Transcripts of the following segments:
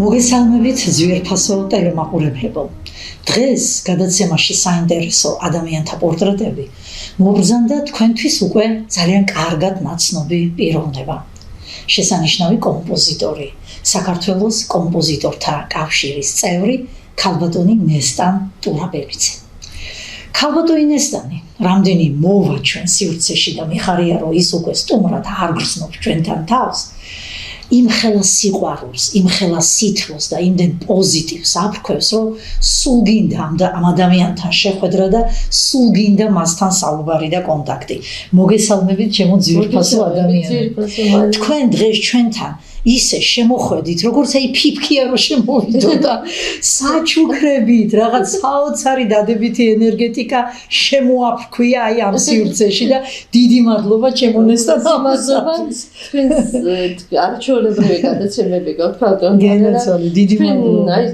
მოგესალმებით ძვირფასო ტელემაყურებლებო. დღეს გადაცემაში საინტერესო ადამიანთა პორტრეტები მობრძანდა თქვენთვის უკვე ძალიან კარგად ნაცნობი პიროვნება. შესანიშნავი კომპოზიტორი, საქართველოს კომპოზიტორთა კავშირის წევრი ქალბატონი ნესტან ტურაბელიძე. ქალბატონი ნესტანი რამდენი მოვა ჩვენ სივრცეში და მიხარია რომ ის უკვე სტუმრად არ გრძნობს ჩვენთან თავს. იმხელა სიყვარულს, იმხელა სითბოს და იმდენ პოზიტივს აფრქვევს, რომ სულ გინდა ამ ადამიანთან შეხვედრა და სულ გინდა მასთან საუბარი და კონტაქტი. მოგესალმებით ჩემო ძვირფასო ადამიანებო. თქვენ დღეს ჩვენთან ისე შემოხვედით, როგორც აი ფიფქია რომ შემოვიდო და საჩუქრებით, რაღაც საოცარი დადებითი ენერგეტიკა შემოაფრქვია აი ამ სივრცეში და დიდი მადლობა ჩემო ნესტან ამასთვის. არჩეულებრივი გადაცემები გქონდა. გენაცვალე, დიდი მადლობა. აი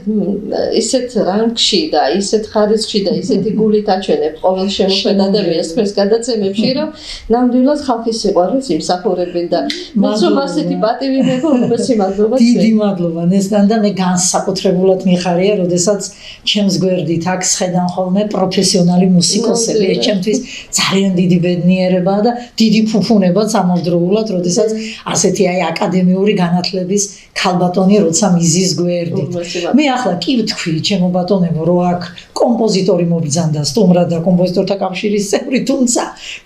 ისეთ რანგში და ისეთ ხარისხში და ისეთი გულით აჩვენებ ყოველ შემოხვედ ადამიანს თქვენს გადაცემებში, რომ ნამდვილად ხალხის სიყვარულს იმსახურებენ და მეც რომ ასეთი პატივი მეგო დიდი მადლობა ნესტან და მე განსაკუთრებულად მიხარია, როდესაც ჩემს გვერდით აქ შედან ხოლმე პროფესიონალი მუსიკოსები. ეს ჩემთვის ძალიან დიდი ბედნიერებაა და დიდი ფუფუნებაც ამავდროულად, როდესაც ასეთი აი აკადემიური განათლების ქალბატონი როცა მიზის გვერდით. მე ახლა კი ვთქვი ჩემო ბატონებო, რომ აქ კომპოზიტორი მობრძანდა სტუმრად და კომპოზიტორთა კავშირის წევრი, თუმცა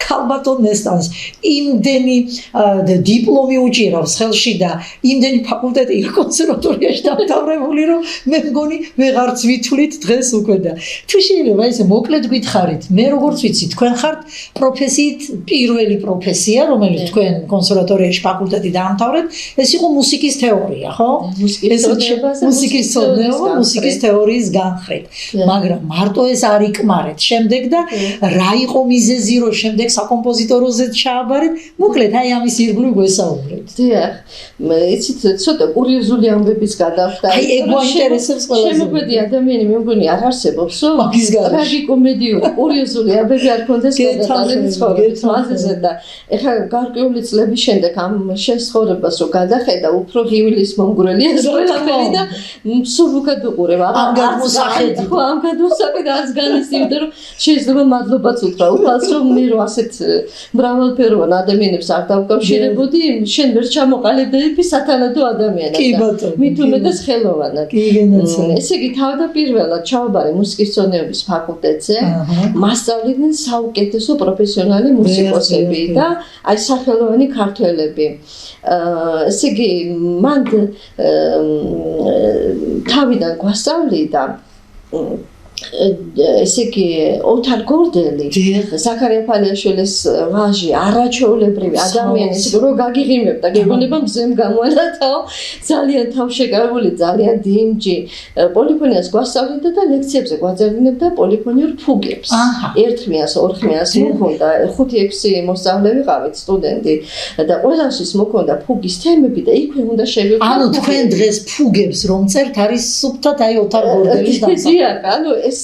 ქალბატონ ნესტანს იმდენი დიპლომი უჭირავს ხელში და იმდენი ფაკულტეტი კონსერვატორიაში დამთავრებული, რომ მე მგონი ვეღარც ვითვლით დღეს უკვე და თუ შეიძლება ესე მოკლედ გითხარით, მე როგორც ვიცი, თქვენ ხართ პროფესიით პირველი პროფესია, რომელიც თქვენ კონსერვატორიაში ფაკულტეტი დაამთავრეთ, ეს იყო მუსიკის თეორია, ხო? მუსიკის ცოდნეობა, მუსიკის თეორიის განხრით. მაგრამ მარტო ეს არ იკმარეთ შემდეგ და რა იყო მიზეზი, რომ შემდეგ საკომპოზიტოროზე ჩააბარეთ? მოკლედ აი ამის ირგვლივ გვესაუბრეთ. დიახ. იცით, ცოტა კურიოზული ამბების გადავხდა. აი ეგ მოინტერესებს ყველაზე. შემოგვედი ადამიანი მე მგონი არ არსებობს, რომ ტრაგიკომედიური კურიოზული ამბები არ ქონდეს გადატანილი ცხოვრების მასზე და ეხლა გარკვეული წლების შემდეგ ამ შესაძლებლობას რომ გადახედა, უფრო ღივილის მომგვრელია ყველაფერი და სულ უკეთ უყურებ. ამ გადმოსახედი. ხო, ამ გადმოსახედი არც განიცდიდა, რომ შეიძლება მადლობაც უთხრა უფალს, რომ მე რო ასეთ მრავალფეროვან ადამიანებს არ დავკავშირებოდი, შენ ვერ ჩამოყალიბდები სათანადო ადამიანად. კი ბატონო. მით უმეტეს ხელოვანად. კი გენაცვალე. ესე იგი თავდაპირველად ჩავაბარე მუსიკის ცოდნეობის ფაკულტეტზე, მასწავლიდნენ საუკეთესო პროფესიონალი მუსიკოსები და აი სახელოვანი ქართველები. ესე იგი მან თავიდან გვასწავლიდა ესე იგი ოთარ გორდელი, ზაქარია ფალიაშვილის ვაჟი, არაჩვეულებრივი ადამიანი, რომ გაგიღიმებდა, გეგონება მზემ გამოანათაო, ძალიან თავშეკავებული, ძალიან დინჯი. პოლიფონიას გვასწავლიდა და ლექციებზე გვაძებნებდა პოლიფონიურ ფუგებს. ერთხმიანს, ორხმიანს მოქონდა, 5-6 მოსწავლე ვიყავით სტუდენტი და ყველასთვის მოქონდა ფუგის თემები და იქვე უნდა შევიყვანო. ანუ თქვენ დღეს ფუგებს რომ წერთ არის სუფთად აი ოთარ გორდელის დიახ, ანუ ეს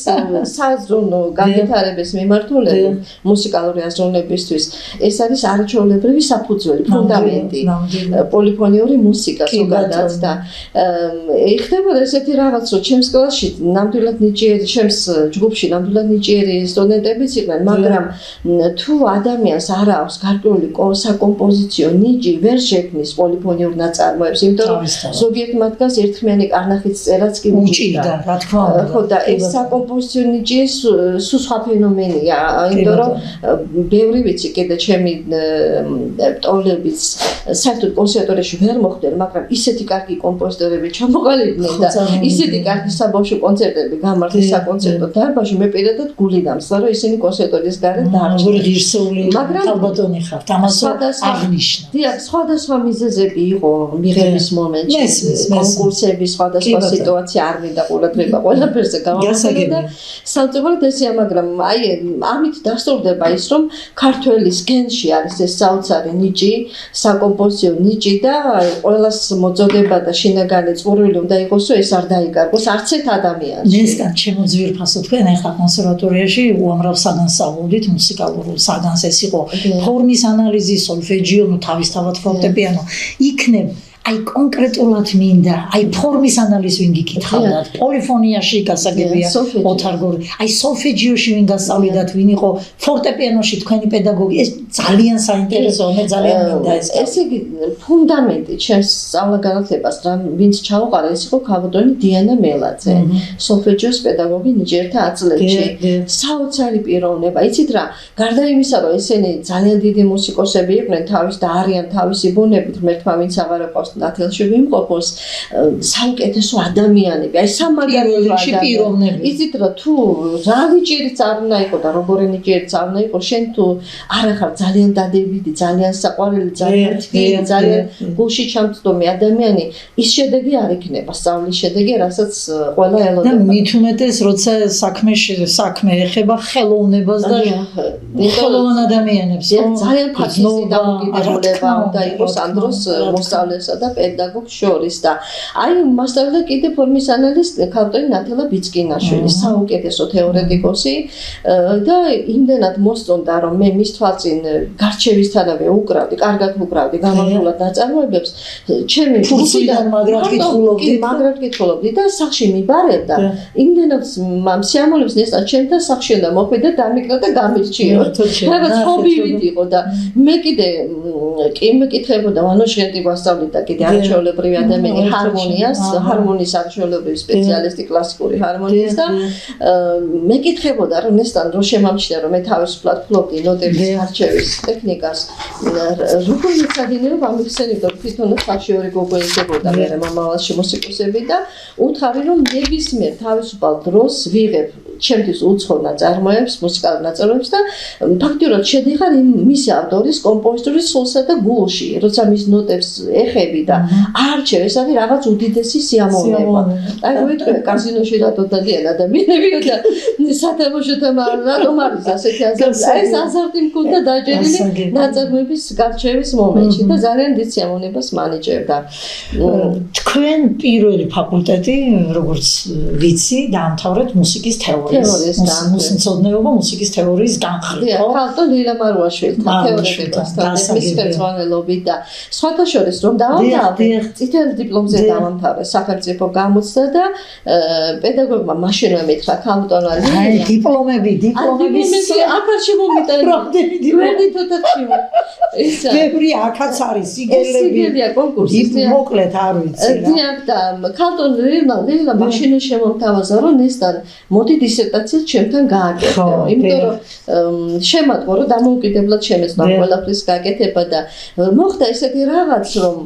საზრუნო განვითარების მიმართულება მუსიკალური აზროვნებისთვის ეს არის არაჩვეულებრივი საფუძველი, ფუნდამენტი პოლიფონიური მუსიკა ზოგადად და ეხდებოდა ესეთი რაღაც, რომ ჩემს კლასში ნამდვილად ნიჭიერი, ჩემს ჯგუფში ნამდვილად ნიჭიერი სტუდენტებიც იყვნენ, მაგრამ თუ ადამიანს არ აქვს გარკვეული საკომპოზიციო ნიჭი, ვერ შექმნის პოლიფონიურ ნაწარმოებს, იმიტომ რომ ზოგიერთ მათგანს ერთხმიანი კარნახის წერაც კი უჭირდა, რა თქმა უნდა. ხო და ეს საკომპოზიციო ნიჭი სულ სხვა ფენომენია, იმიტომ რომ ბევრი ვიცი კიდე ჩემი ტოლებიც საერთოდ კონსერვატორიაში ვერ მოხვდნენ, მაგრამ ისეთი კარგი კომპოზიტორები ჩამოყალიბდნენ და ისეთი კარგი საბავშვო კონცერტები გამართეს საკონცერტო დარბაზში, მე პირადად გული დამსლა, რომ ისინი კონსერვატორიის გარეთ დარჩნენ. ღირსეული ქალბატონი ხართ, ამას აღნიშნა. დიახ, სხვადასხვა მიზეზები იყო მიღების მომენტში, კონკურსების სხვადასხვა სიტუაცია არ მინდა ყურადღება ყველაფერზე გამოვაყენო და სამწუხაროდ ესეა, მაგრამ აი ამით დასტურდება ის, რომ ქართველის გენში არის ეს საოცარი ნიჭი, საკომპოზიციო ნიჭი და ყველას მოწოდება და შინაგანი წყურვილი უნდა იყოს, რომ ეს არ დაიკარგოს არც ერთ ადამიანს. ნესტან ჩემო ძვირფასო, თქვენ ახლა კონსერვატორიაში უამრავ საგანს სწავლობდით, მუსიკალურ საგანს ეს იყო ფორმის ანალიზი, სოლფეჯიო, თავისთავად ფორტეპიანო. იქნებ აი კონკრეტულად მინდა, აი ფორმის ანალიზი ვინ გიკითხავდათ, პოლიფონიაში გასაგებია ოთარგორი, აი სოლფეჯიოში ვინ გასწავლიდათ, ვინ იყო ფორტეპიანოში თქვენი პედაგოგი, ეს ძალიან საინტერესოა, მე ძალიან მინდა ეს. ესე იგი ფუნდამენტი ჩემს სწავლა-განათლებას რა ვინც ჩაუყარა, ეს იყო ქალბატონი დიანა მელაძე, სოლფეჯიოს პედაგოგი ნიჭიერთა აწლებში. საოცარი პიროვნება, იცით რა, გარდა იმისა, რომ ესენი ძალიან დიდი მუსიკოსები იყვნენ, თავის და არიან თავისი ბუნებით, ღმერთმა ვინც აღარ აყავს ნათელში ვიმყოფოს, საუკეთესო ადამიანები, აი სამაგაროა პიროვნები. იცით რა, თუ რა ნიჭიერიც არ უნდა იყო და როგორი ნიჭიერიც არ უნდა იყო, შენ თუ არ ახარ ძალიან დადებითი, ძალიან საყვარელი, ძალიან თბილი, ძალიან გულში ჩამწდომი ადამიანი, ის შედეგი არ იქნება, სწავლის შედეგი, რასაც ყველა ელოდება. და მით უმეტეს, როცა საქმე ეხება ხელოვნებას და ხელოვან ადამიანებს, ძალიან ფაქიზი დამოკიდებულება უნდა იყოს ამ დროს მოსწავლესა და პედაგოგს შორის და აი მასწავლდა კიდე ფორმის ანალიზი ქალბატონი ნათელა ბიცკინაშვილი, საუკეთესო თეორეტიკოსი და იმდენად მოსწონდა, რომ მე მის თვალწინ გარჩევისთანავე უკრავდი, კარგად უკრავდი გამარჯვებულად ნაწარმოებებს, ჩემი ფურციდან მაგრად კითხულობდი და სახლში მიბარებდა, იმდენად სიამოვნებს ნესტა ჩემთან სახლში უნდა მოხვიდა, დამიკრა და გამირჩიო. რაღაც ჰობივით იყო და მე კიდე კი მეკითხებოდა ვანოშენტი ვასწავლიდა კიდე არჩეულებრივი ადამიანი ჰარმონიის არჩეულებრივი სპეციალისტი კლასიკური ჰარმონიის და მეკითხებოდა რომ ნესტან რო შემამჩნია რომ მე თავისუფლად ფლობდი ნოტების არჩევის ტექნიკას როგორ მეცადინეო ამიხსენებდა თვითონაც ხაშიორი გოგო იზებოდა მე მამალაში მუსიკოსები და უთხარი რომ ნებისმიერ თავისუფალ დროს ვიღებ ჩემთვის უცხო ნაწარმოებს, მუსიკალურ ნაწარმოებს და ფაქტიურად შედიხარ მისი ავტორის, კომპოზიტორის სულსა და გულში, როცა მის ნოტებს ეხები და არჩევ, ეს არის რაღაც უდიდესი სიამოვნება. აი ვიტყვი კაზინოში რატო დადიან ადამიანები და სათამაშოთა რატომ არის ასეთი აზარტი? ეს აზარტი მქონდა დაჭერილი ნაწარმოების გარჩევის მომენტში და ძალიან დიდ სიამოვნებას მანიჭებდა. თქვენ პირველი ფაკულტეტი, როგორც ვიცი, დაამთავრეთ მუსიკის თეორია. მუსიკოსმცოდნეობა, მუსიკის თეორიის განხრით. ქალბატონ ლილა მარუაშვილთან თეორეტიკოსთან მის ხელმძღვანელობით და სხვათა შორის რომ დავამთავრე, წითელ დიპლომზე დავამთავრე, სახელმწიფო გამოცდა და პედაგოგმა მაშინვე მითხრა ქალბატონმა ლილა დიპლომები აქაც შემომიტანა. გვერდით ოთახში. ესა. ბევრი აქაც არის სიგელები. სიგელია კონკურსის. მოკლედ არ ვიცი რა. დიახ და ქალბატონ ლილა მაშინვე შემომთავაზა რომ ნესტან მოდი დისერტაციას ჩემთან გააკეთო. იმიტომ რომ შემატყო რომ დამოუკიდებლად შემეცნო ყველაფრის გაკეთება და მოხდა ესეთი რაღაც რომ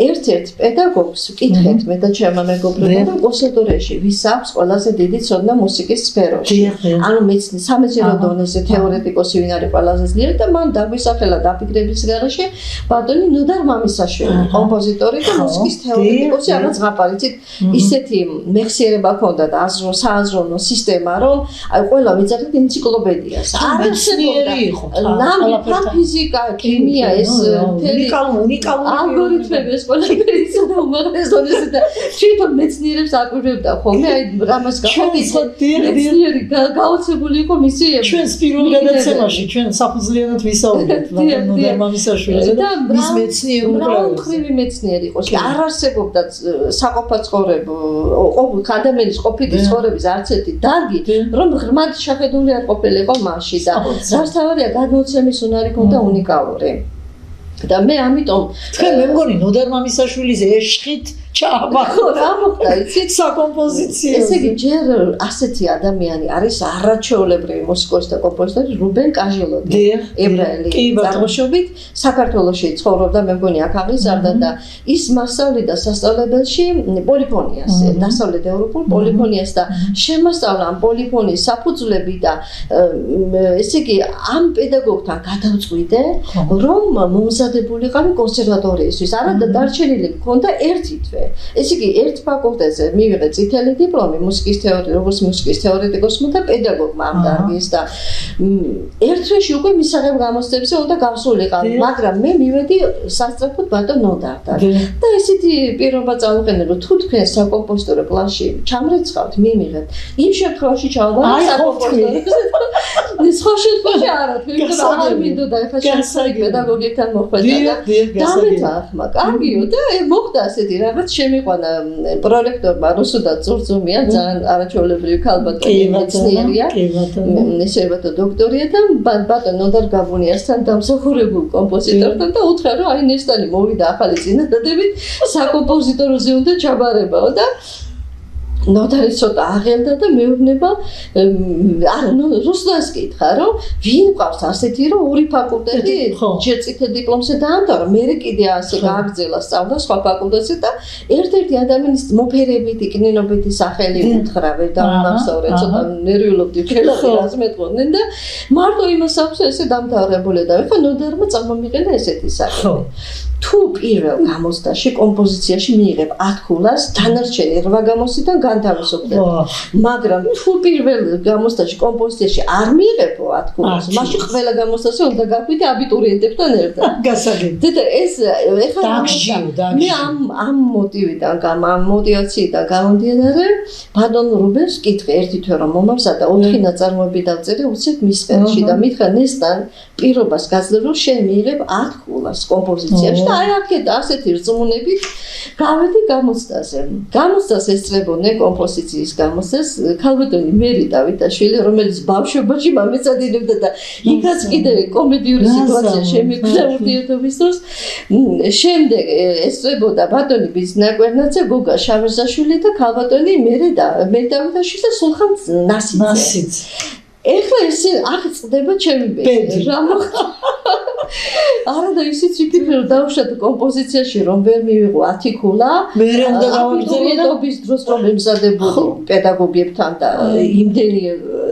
ერთ-ერთ პედაგოგს ვკითხეთ მე და ჩემმა მეგობრებმა რომ კონსერვატორიაში ვის აქვს ყველაზე დიდი ცოდნა მუსიკის სფეროში. ანუ მეცნიერის სამეცნიერო დონეზე თეორეტიკოსი ვინ არის ყველაზე ძლიერი და მან დაგვისახელა დაფიქრების გარეშე ბატონი ნოდარ მამისაშვილი, კომპოზიტორი და მუსიკის თეორეტიკოსი, რაღაც ღაპარიცით ისეთი მეხსიერება ჰქონდა და სააზროვნო სისტემა რომ აი ყველა ვიძახით ენციკლოპედიას. მეცნიერი იყო. ნამიბა ფიზიკა, ქიმია ეს უნიკალური ალგორითმები ეს ყველაფერი ისე უმაღლეს დონეზე და თვითონ მეცნიერებს აკვირვებდა ხოლმე აი რამას გაყვეთ მეცნიერი გაოცებული იყო მისი ჩვენს პირველ გადაცემაში ჩვენ საფუძვლიანად ვისაუბრეთ ბატონო მამისაშვილზე და მის მეცნიერ უკრავი მეცნიერი იყო არ არსებობდა საყოფაცხოვრებო ადამიანის ყოფილი ცხოვრების არც ერთი დარგი რომ ღრმად შეხედული არ ყოფილიყო მასში და რაც თავარია გადმოცემის უნარი ჰქონდა უნიკალური და მე ამიტომ თქვენ მე მგონი ნოდარ მამისაშვილის ეშხით ჩააბახო რა მოხდა იცით საკომპოზიციო ესე იგი ჯერ ასეთი ადამიანი არის არაჩვეულებრივი მუსიკოსი და კომპოზიტორი რუბენ კაჟელოდი ებრაელი წარმოშობით საქართველოში ცხოვრობდა მე მგონი აქ აღიზარდა და ის მასწავლიდა სასწავლებელში პოლიფონიას დასავლეთ ევროპულ პოლიფონიას და შემასწავლა ამ პოლიფონიის საფუძვლები და ესე იგი ამ პედაგოგთან გადავწყვიტე რომ მომზადებულიყავი კონსერვატორიისთვის არა და დარჩენილი მქონდა ერთი თვე ესე იგი ერთ ფაკულტეტზე მივიღე წითელი დიპლომი მუსიკის თეორია როგორც მუსიკის თეორეტიკოსმა და პედაგოგმა ამ დარგის და ერთ თვეში უკვე მისაღებ გამოცდებზე უნდა გავსულიყავი მაგრამ მე მივედი სასწრაფოდ ბატონ ნოდართან და ესეთი პირობა წავუყენე რომ თუ თქვენ საკომპოზიტორო კლასში ჩამრეცხავთ მიმიღეთ იმ შემთხვევაში ჩავაბარე საკომპოზიტორო სხვა შემთხვევაში არა, თუმცა აღარ მინდოდა ეხლა შემთხვევაში პედაგოგებთან მოხვედა და დამეცახმა. კარგიო და მოხდა ასეთი რაღაც შემიყვანა პროექტორმა რუსუდად წურწუმია, ძალიან არაჩვეულებრივი ქალბატონი მეცნიერია. ესებათა დოქტორია და ბატონ ნოდარ გაბუნიასთან დამსახურებულ კომპოზიტორთან და უთხრა რომ აი ნესტანი მოვიდა ახალი წინადადებით საკომპოზიტოროზე უნდა ჩაბარებაო და ნოდარი ცოტა აღელდა და მეუბნება არა რუსლანს კითხა რომ ვინ ყავს ასეთი რომ ორი ფაკულტეტი ჯერწითელ დიპლომზე დაამთავრა მე კიდე ასე გააგრძელა სწავლა სხვა ფაკულტეტზე და ერთ-ერთი ადამიანის მოფერებითი კნინობითი სახელი უთხრა ვერ დამახსოვრე ცოტა ნერვიულობდი ხელახი რას მეტყოდნენ და მარტო იმას აქვს ესე დამთავრებული და ეხლა ნოდარმა წამომიყენა ესეთი სახელი თუ პირველ გამოცდაში კომპოზიციაში მიიღებ 10 ქულას დანარჩენი 8 გამოცდიდან განთავისუფლებ მაგრამ თუ პირველ გამოცდაში კომპოზიციაში არ მიიღებო 10 ქულას მაშინ ყველა გამოცდაზე უნდა გაყვიდე აბიტურიენტებთან ერთად გასაგები და ეს ეხლა მე ამ მოტივიდან ამ მოტივაციიდან გამომდინარე ბატონ რუბენს კითხე ერთი თვე რომ მომავსა და 4 ნაწარმოები დავწერე უცებ მის ხელში და მითხრა ნესტან პირობას გაძლევ რომ შენ მიიღებ 10 ქულას კომპოზიციაში აი აქეთ ასეთი რწმუნებით გავედი გამოცდაზე. გამოცდას ესწრებოდნენ კომპოზიციის გამოცდას ქალბატონი მერი დავითაშვილი, რომელიც ბავშვობაში მამეცადინებდა და იქაც კიდე კომედიური სიტუაცია შემიგვიდა ურთიერთობის დროს. შემდეგ ესწრებოდა ბატონი ბიზნაკვერნაძე, გოგა შავერზაშვილი და ქალბატონი მერი დავითაშვილი და სულხან ნასიძე. ეხლა ესე აქ წდება ჩემი ბედი. რა მოხდა? არა და ისიც ვიფიქრე რომ დავუშვათ კომპოზიციაში რომ ვერ მივიღო 10 ქულა მერე უნდა გავაგრძელო და დროს რომ ემზადებოდი პედაგოგებთან და იმდენი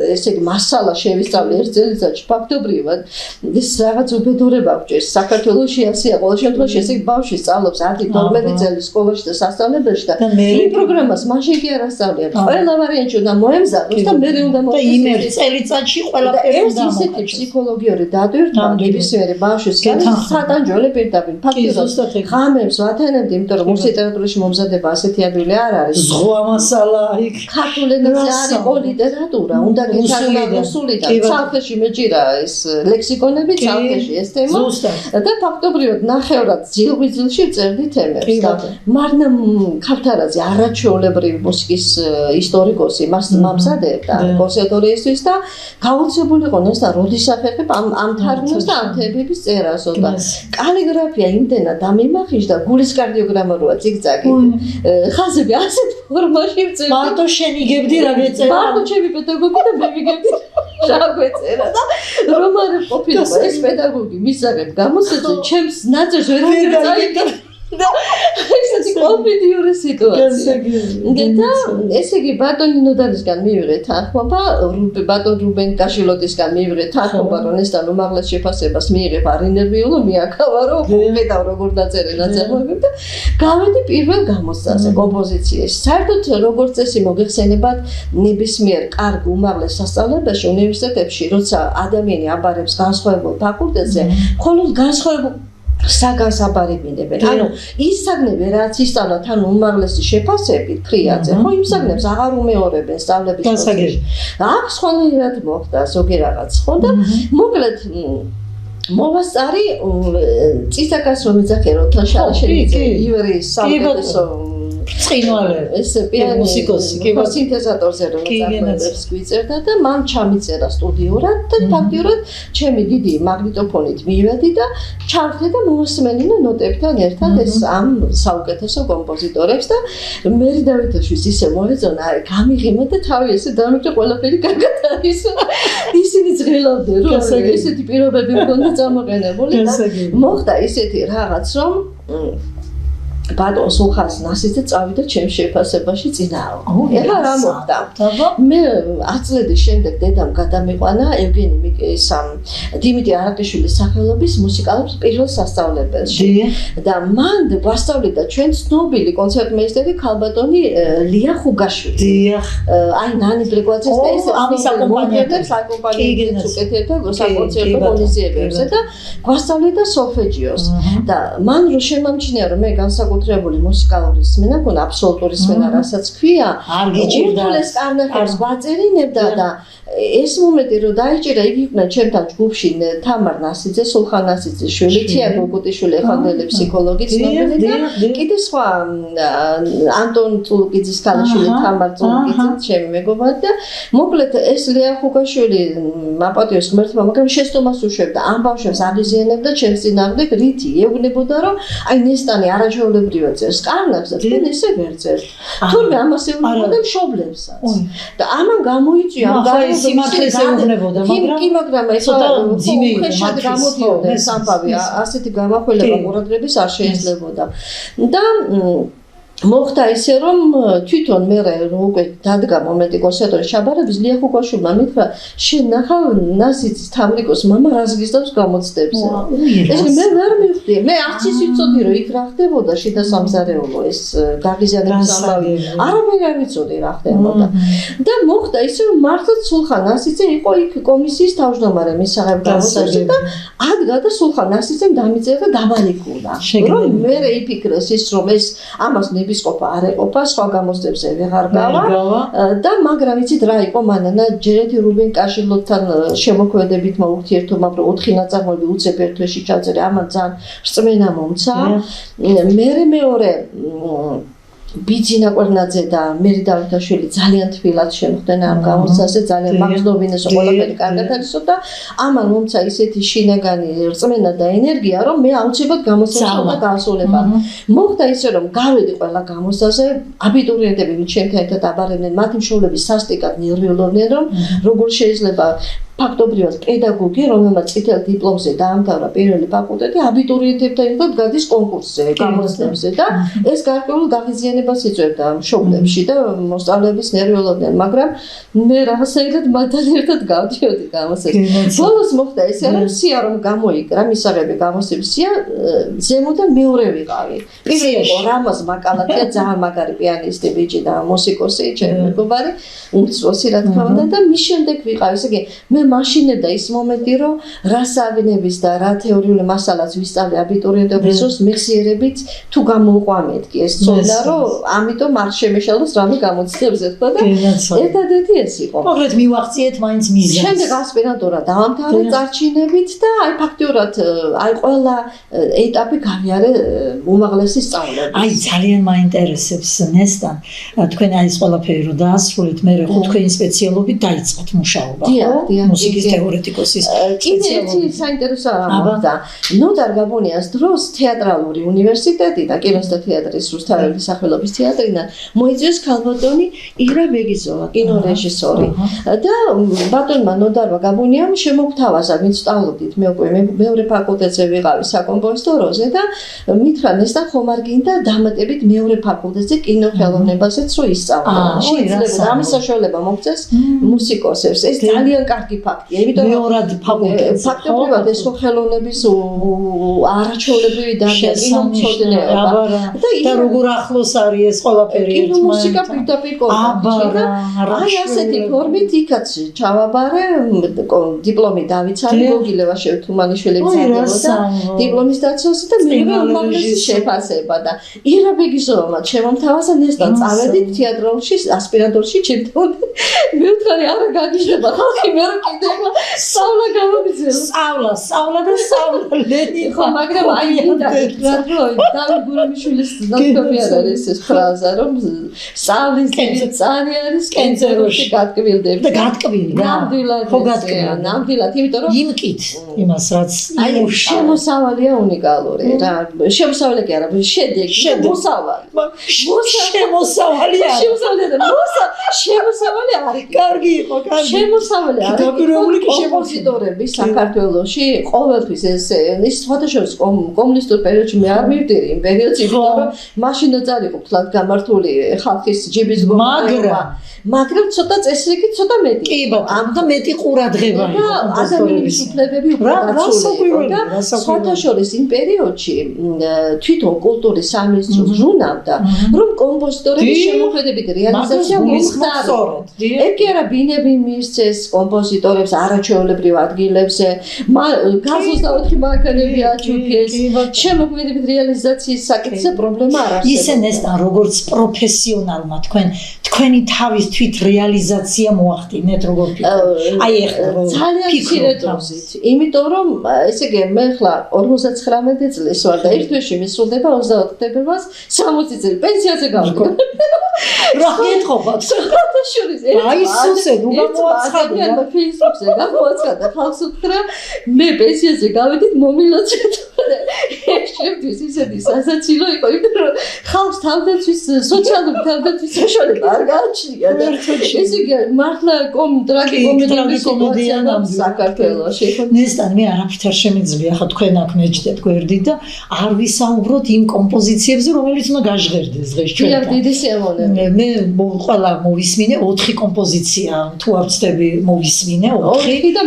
ესე იგი მასალა შევისწავლე ერთ წელიწადში ფაქტობრივად ეს რაღაც უბედურება გვჭირს საქართველოში ასეა ყოველ შემთხვევაში ესე იგი ბავშვი სწავლობს 10-12 წელი სკოლაში და სასწავლებელში და იმ პროგრამას მაშინ კი არ ასწავლია ყველა ვარიანტი უნდა მოემზადოს და მერე უნდა და იმ ერთ წელიწადში ყველაფერი უნდა ეს ისეთი ფსიქოლოგიური დადვირთვა ნებისმიერი ბავშვის სატანჯოლე პირდაპირ ფაქტობრივად ღამებს ვათენებდი იმიტომ რომ ლიტერატურაში მომზადება ასეთი ადვილი არ არის ზღვა მასალა იქ ქართულ ენაზე არ იყო ლიტერატურა უნდა გითხრა რუსულიდან ცალფეში მეჭირა ეს ლექსიკონები ცალფეში ეს თემა და ფაქტობრივად ნახევრად ძილღვიძილში წერდი თემებს და მარნა ქავთარაძე არაჩვეულებრივი მუსიკის ისტორიკოსი მას მომზადებდა კონსერვატორიისთვის და გაუცებული იყო ეს და როდის ახერხებ ამ თარგმნას და ამ თემების წერასო და კალიგრაფია იმდენად დამიმახიშდა გულის კარდიოგრამა როა ციგცაგი ხაზები ასეთ ფორმაში ვწერდი მარტო შენ იგებდი რა გეწერა მარტო ჩემი პედაგოგი და მე ვიგებდი რა გვეწერა და რომ არ ყოფილიყო ეს პედაგოგი მისაღებ გამოსცე ჩემს ნაწერს ვერ წაიგდა და ესეთი კომედიური სიტუაცია. და ესე იგი ბატონი ნოდარისგან მივიღე თანხმობა, ბატონ რუბენ კაშილოტისგან მივიღე თანხმობა, რომ ესთან უმაღლეს შეფასებას მიიღებ არინერვიულო, მიაქავა რომ მეთავ როგორ დაწერე ნაწარმოებები და გავედი პირველ გამოცდაზე კომპოზიციაში. საერთოდ როგორც წესი მოგეხსენებათ ნებისმიერ კარგ უმაღლეს სასწავლებელში უნივერსიტეტებში, როცა ადამიანი აბარებს განსხვავებულ ფაკულტეტზე, მხოლოდ განსხვავებულ საგანს აბარებინებენ. ანუ ის საგნები რაც ისწავლა თან უმაღლესი შეფასებით ქრიაძე, ხო იმ საგნებს აღარ უმეორებენ სწავლების პროცესში. აქ სხვანაირად მოხდა ზოგი რაღაც, ხო და მოკლედ მოვასწარი წისაკას რომ ეძახერო თან შარაშელიძე ივერიის საუკეთესო წინვალე ეს პიანო მუსიკოსი კი სინთეზატორზე რომ წარმოებს გვიწერდა და მან ჩამიწერა სტუდიურად და ფაქტიურად ჩემი დიდი მაგნიტოფონით მივედი და ჩავხდი და მოვასმენინა ნოტებთან ერთად ეს ამ საუკეთესო კომპოზიტორებს და მერი დავითაშვილს ისე მოეწონა აი გამიღიმა და თავი ესე დამიჭრა ყველაფერი კარგად არის ისინი ძღილავდნენ რომ ესეთი პირობები მქონდა წამოყენებული და მოხდა ისეთი რაღაც რომ ბატონ სულხან ნასიძე წავიდა ჩემს შეფასებაში წინააღმდეგ. ეხლა რა მოხდა? მე 10 წლების შემდეგ დედამ გადამიყვანა ევგენი მიკეისამ დიმიტრი არაყიშვილის სახელობის მუსიკალურ პირველ სასწავლებელში. და მან გვასწავლიდა ჩვენ ცნობილი კონცერტმეისტერი ქალბატონი ლია ხუგაშვილი. აი ნანი ბრეგვაძეს და ეს ამის აკომპანიებს უკეთებდა საკონცერტო ღონისძიებებზე და გვასწავლიდა სოლფეჯიოს. და მან რო შემამჩნია რომ მე განსაკუთრებული მუსიკალური სმენა მქონდა აბსოლუტური სმენა რასაც ქვია არ გიჭირდა ეს კარნახებს ვაწერინებდა და ეს მომენტი რომ დაიჭირა იგი იქნა ჩემთან ჯგუფში თამარ ნასიძე, სულხან ნასიძის შვილი, თია გოგუტიშვილი ეხანდელი ფსიქოლოგი ცნობილი და კიდე სხვა ანტონ წულუკიძის ქალიშვილი თამარ წულუკიძე ჩემი მეგობარი და მოკლედ ეს ლეა ხუგაშვილი მაპატიოს ღმერთმა მაგრამ შეცდომას უშვებდა ამ ბავშვებს აღიზიანებდა ჩემს წინააღმდეგ რითი ეუბნებოდა რომ აი ნესტანი არაჩვეულებრივად წერს კარნაკს და თქვენ ესე ვერ წერთ თურმე ამას ეუბნებოდა და მშობლებსაც და ამან გამოიწვია ამ სიმართლეს ეუბნებოდა მაგრამ ეხლა ხეშად გამოდიოდა ეს ამბავი ასეთი გამახველება ყურადღების არ შეიძლებოდა და მოხდა ისე რომ თვითონ მე უკვე დადგა მომენტი კონსერვატორიის ჩაბარების ლია ხუგაშვილმა მითხრა შენ ნახავ ნასიძის თამრიკოს მამა რას გიზდავს გამოცდებზე ეს მე ვერ მივხვდი მე არც ის ვიცოდი რომ იქ რა ხდებოდა შიდა სამზარეულო ეს გაღიზიანების ამბავი არაფერი არ ვიცოდი რა ხდებოდა და მოხდა ისე რომ მართლაც სულხან ნასიძე იყო იქ კომისიის თავმჯდომარე მისაღებ გამოცდებზე და ადგა და სულხან ნასიძემ დამიწერა და დამალიკულა რომ მე იფიქრეს ის რომ ეს ამას ებისკოპა არ ეყოფა, სხვა გამოცდებზე ვეღარ გავა და მაგრამ იცით რა იყო მანანა ჯერეთი რუბენ კაშილოთან შემოქმედებით მოურთიერთობამ რომ 4 ნაწარმოები უცებ ერთ თვეში ჩაწერე ამან ძალიან რწმენა მომცა მე მეორე ბიძინა კვერნაძე და მერი დავითაშვილი ძალიან თბილად შემოხდნენ ამ გამოცდაზე ძალიან მაგზნობინეს ყველაფერი კარგად არისო და ამან მომცა ისეთი შინაგანი რწმენა და ენერგია რომ მე აუცილებლად გამოცდაზე და გაასრულება მოხდა ისე რომ გავედი ყველა გამოცდაზე აბიტურიენტები ჩემთან ერთად აბარებდნენ მათი მშობლები სასტიკად ნერვიულობდნენ რომ როგორ შეიძლება ფაქტობრივად პედაგოგი რომელმაც წითელ დიპლომზე დაამთავრა პირველი ფაკულტეტი აბიტურიენტებთან ერთად გადის კონკურსზე გამოცდებზე და ეს გარკვეულ გაღიზიანებას იწვევდა მშობლებში და მოსწავლეების ნერვიულობდნენ მაგრამ მე რაღაცაირად მათთან ერთად გავდიოდი გამოცდაზე ბოლოს მოხდა ესე რომ სია რომ გამოიკრა მისაღები გამოცდების სია ზემოდან მეორე ვიყავი პირველი იყო რამაზ მაკალათია ძალიან მაგარი პიანისტი ბიჭი და მუსიკოსი ჩემი მეგობარი უმცროსი რა თქმა უნდა და მის შემდეგ ვიყავი ესე იგი მე მაშინებდა ის მომენტი რომ რა საგნების და რა თეორიული მასალას ვისწავლე აბიტურიენტების დროს მეხსიერებით თუ გამოვყვა მეთქი ეს ცოდნა რომ ამიტომ არ შემეშალოს რამე გამოცდებზე თქვა და ერთადერთი ეს იყო მოკლედ მივახციეთ მაინც მიზანს შემდეგ ასპირანტურა დავამთავრე წარჩინებით და აი ფაქტიურად აი ყველა ეტაპი გავიარე უმაღლესი სწავლებით აი ძალიან მაინტერესებს ნესტან თქვენ აი ეს ყველაფერი რომ დაასრულეთ მე ხო თქვენი სპეციალობით დაიწყოთ მუშაობა ხო მუსიკის თეორეტიკოსის კიდე ერთი საინტერესო ამბავდა ნოდარ გაბონიას დროს თეატრალური უნივერსიტეტი და კინოს და თეატრის რუსთაველის სახელობის თეატრიდან მოიწვიეს ქალბატონი ირა ბეგიზოვა კინორეჟისორი და ბატონმა ნოდარმა გაბონიამ შემოგთავაზა ვინც სწავლობდით მე უკვე მეორე ფაკულტეტზე ვიყავი საკომპოზიტოროზე და მითხრა ნესტან ხომ არ გინდა დამატებით მეორე ფაკულტეტზე კინოხელოვნებაზეც რო ისწავლო შეიძლება ამის საშუალება მოგწეს მუსიკოსებს ეს ძალიან კარგი ფაქტია იმიტომ რომ მეორად ფაკულტეტზე ფაქტობრივად ეს ხო ხელოვნების არაჩვეულებრივი დარგია კინომცოდნეობა და როგორ ახლოს არის ეს ყველაფერი ერთმანეთთან მუსიკა პირდაპირ კონტაქტში აი ასეთი ფორმით იქაც ჩავაბარე დიპლომი დავიცალე გოგილევაშევ თუმანიშვილების ადებოდა დიპლომის დაცვას და მე უმაღლესი შეფასება და ირა ბეგიზოვმა შემომთავაზა ნესტან წავედით თეატრალში ასპირანტურში ჩემთან მე ვთქვი არა გაგიჟდება ხალხი მე რომ კიდე ახლა სწავლა გამოგიძე სწავლა და სწავლა ლენი ხო მაგრამ აი და დავით გურამიშვილის ნაცნობი არის ეს ფრაზა რომ სწავლის ძანი არის კენწეროში გატკბილდები და გატკბილი ნამდვილად ხო გატკბილი ნამდვილად იმიტომ რომ იმკით იმას რაც აი შემოსავალია უნიკალური რა შემოსავალი კი არა შედეგი მოსავალი შემოსავალი არის კარგი იყო კარგი შემოსავალი არის დაპირებული კი კომპოზიტორები საქართველოში ყოველთვის ეს სხვადასხვა კომუნისტურ პერიოდში მე არ მივდირი იმ პერიოდში იმიტომ რომ მაშინაც არ იყო თლად გამართული ხალხის ჯიბის გომა მაგრამ ცოტა წესრიგი ცოტა მეტი კი და მეტი ყურადღება იყო ადამიანების უფლებები უფრო დაცული და სხვადასხვა იმ პერიოდში თვითონ კულტურის სამინისტრო ზრუნავდა რომ კომპოზიტორების შემოქმედებით რეალიზაცია მომხდარა ეგ კი არა ბინები მისცეს კომპოზიტორ კომპოზიტორებს არაჩვეულებრივ ადგილებზე, გაზუსტავთ მაგალითი აჩუქეს, შემოქმედებით რეალიზაციის საკითხზე პრობლემა არ არსებობს. ისე ნესტან როგორც პროფესიონალმა თქვენი თავის თვით რეალიზაცია მოახდინეთ როგორ ფიქრობთ? აი ეხლა ძალიან მცირე დოზით, იმიტომ რომ ესე იგი მე ხლა 59 წლის ვარ და ერთ თვეში მისულდება 24 თებერვალს 60 წელი პენსიაზე გავიდი. რა გეთხოვოთ? შორის აი სუსე ნუ გამოაცხადე და ფეისბუქზე გამოაცხადე ხალხს უთხრა მე პენსიაზე გავიდით მომილოცეთ. შეფთვის ისეთი სასაცილო იყო, იმიტომ რომ ხალხს თავდაცვის სოციალური თავდაცვის საშუალება არ გააჩნია და ესე იგი მართლა ტრაგიკომედიის სიტუაცია საქართველოში. ნესტან მე არაფრით არ შემიძლია ხა თქვენ აქ მეჯდეთ გვერდით და არ ვისაუბროთ იმ კომპოზიციებზე რომელიც უნდა გაჟღერდეს დღეს ჩვენთან. დიდი სიამოვნებაა. მე ყველა მოვისმინე 4 კომპოზიცია თუ არ ვცდები მოვისმინე 4 და